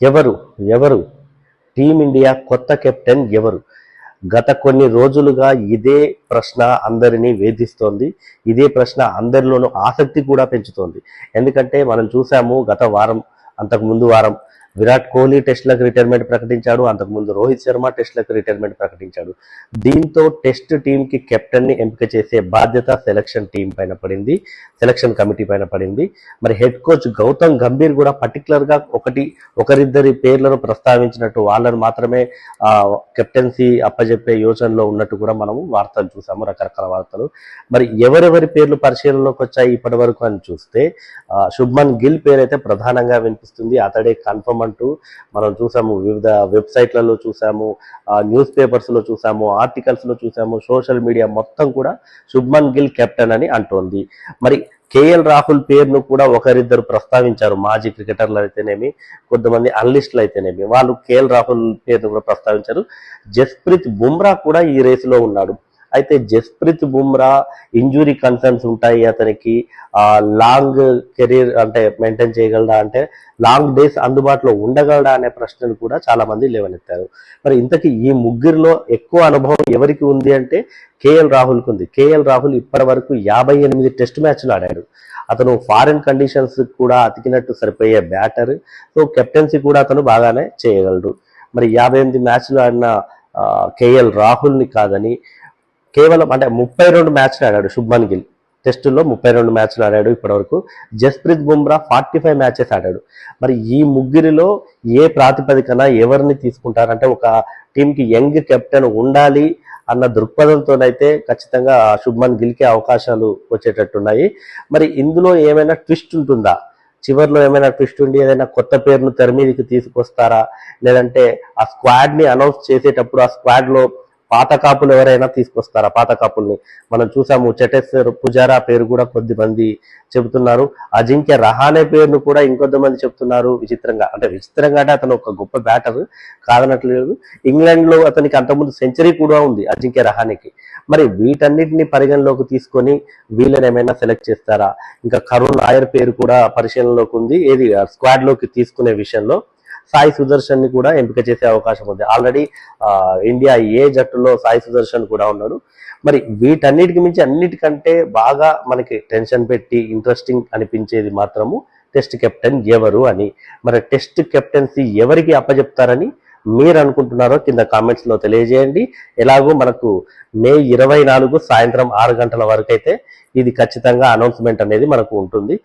ఎవరు ఎవరు టీమిండియా కొత్త కెప్టెన్ ఎవరు? గత కొన్ని రోజులుగా ఇదే ప్రశ్న అందరినీ వేధిస్తోంది. ఇదే ప్రశ్న అందరిలోనూ ఆసక్తి కూడా పెంచుతోంది. ఎందుకంటే మనం చూసాము గత వారం, అంతకు ముందు వారం విరాట్ కోహ్లీ టెస్టులకు రిటైర్మెంట్ ప్రకటించాడు. అంతకుముందు రోహిత్ శర్మ టెస్టులకు రిటైర్మెంట్ ప్రకటించాడు. దీంతో టెస్ట్ టీంకి కెప్టెన్ని ఎంపిక చేసే బాధ్యత సెలక్షన్ టీం పైన పడింది, సెలక్షన్ కమిటీ పైన పడింది. మరి హెడ్ కోచ్ గౌతమ్ గంభీర్ కూడా పర్టికులర్గా ఒకరిద్దరి పేర్లను ప్రస్తావించినట్టు, వాళ్ళని మాత్రమే కెప్టెన్సీ అప్పజెప్పే యోచనలో ఉన్నట్టు కూడా మనము వార్తలు చూసాము, రకరకాల వార్తలు. మరి ఎవరెవరి పేర్లు పరిశీలనలోకి వచ్చాయి ఇప్పటి వరకు అని చూస్తే శుభ్మన్ గిల్ పేరైతే ప్రధానంగా వినిపిస్తుంది. అతడే కన్ఫర్మ్ అంటూ మనం చూసాము, వివిధ వెబ్సైట్లలో చూసాము, న్యూస్ పేపర్స్లో చూసాము, ఆర్టికల్స్లో చూసాము, సోషల్ మీడియా మొత్తం కూడా శుభ్మన్ గిల్ కెప్టెన్ అని అంటోంది. మరి కేఎల్ రాహుల్ పేరును కూడా ఒకరిద్దరు ప్రస్తావించారు. మాజీ క్రికెటర్లు అయితేనేమి, కొంతమంది అనలిస్టులు అయితేనేమి, వాళ్ళు కేఎల్ రాహుల్ పేరును కూడా ప్రస్తావించారు. జస్ప్రీత్ బుమ్రా కూడా ఈ రేసులో ఉన్నాడు. అయితే జస్ప్రీత్ బుమ్రా ఇంజురీ కన్సర్న్స్ ఉంటాయి అతనికి, లాంగ్ కెరీర్ అంటే మెయింటైన్ చేయగలడా, అంటే లాంగ్ డేస్ అందుబాటులో ఉండగలడా అనే ప్రశ్నలు కూడా చాలా మంది లేవనెత్తారు. మరి ఇంతకీ ఈ ముగ్గురిలో ఎక్కువ అనుభవం ఎవరికి ఉంది అంటే కేఎల్ రాహుల్కి ఉంది. కేఎల్ రాహుల్ ఇప్పటి వరకు 58 టెస్ట్ మ్యాచ్లు ఆడాడు. అతను ఫారిన్ కండిషన్స్ కూడా అతికినట్టు సరిపోయే బ్యాటర్. సో కెప్టెన్సీ కూడా అతను బాగానే చేయగలడు. మరి 58 మ్యాచ్లు ఆడిన కేఎల్ రాహుల్ని కాదని కేవలం అంటే 32 మ్యాచ్లు ఆడాడు శుభ్మన్ గిల్. టెస్టుల్లో 32 మ్యాచ్లు ఆడాడు ఇప్పటివరకు. జస్ప్రీత్ బుమ్రా 45 మ్యాచెస్ ఆడాడు. మరి ఈ ముగ్గురిలో ఏ ప్రాతిపదికన ఎవరిని తీసుకుంటారంటే, ఒక టీంకి యంగ్ కెప్టెన్ ఉండాలి అన్న దృక్పథంతోనైతే ఖచ్చితంగా శుభ్మన్ గిల్కే అవకాశాలు వచ్చేటట్టున్నాయి. మరి ఇందులో ఏమైనా ట్విస్ట్ ఉంటుందా? చివరిలో ఏమైనా ట్విస్ట్ ఉండి ఏదైనా కొత్త పేరును తెర మీదకి తీసుకొస్తారా? లేదంటే ఆ స్క్వాడ్ని అనౌన్స్ చేసేటప్పుడు ఆ స్క్వాడ్లో పాత కాపులు ఎవరైనా తీసుకొస్తారా? పాత కాపుల్ని మనం చూసాము, చటేశ్వర్ పుజారా పేరు కూడా కొద్దిమంది చెబుతున్నారు. అజింక్య రహానే పేరును కూడా ఇంకొద్దిమంది చెప్తున్నారు. విచిత్రంగా అంటే అతను ఒక గొప్ప బ్యాటర్ కాదనట్లేదు. ఇంగ్లాండ్లో అతనికి అంతకుముందు సెంచరీ కూడా ఉంది అజింక్య రహానేకి. మరి వీటన్నిటిని పరిగణలోకి తీసుకొని వీళ్ళని ఏమైనా సెలెక్ట్ చేస్తారా? ఇంకా కరుణ్ నాయర్ పేరు కూడా పరిశీలనలోకి ఉంది. ఏది స్క్వాడ్లోకి తీసుకునే విషయంలో సాయి సుదర్శన్ ని కూడా ఎంపిక చేసే అవకాశం ఉంది. ఆల్రెడీ ఇండియా ఏ జట్టులో సాయి సుదర్శన్ కూడా ఉన్నాడు. మరి వీటన్నిటికి మించి అన్నిటికంటే బాగా మనకి టెన్షన్ పెట్టి ఇంట్రెస్టింగ్ అనిపించేది మాత్రము టెస్ట్ కెప్టెన్ ఎవరు అని. మరి టెస్ట్ కెప్టెన్సీ ఎవరికి అప్పచెప్తారని మీరు అనుకుంటున్నారో కింద కామెంట్స్ లో తెలియజేయండి. ఎలాగో మనకు మే 24 సాయంత్రం 6 గంటల వరకు అయితే ఇది ఖచ్చితంగా అనౌన్స్మెంట్ అనేది మనకు ఉంటుంది.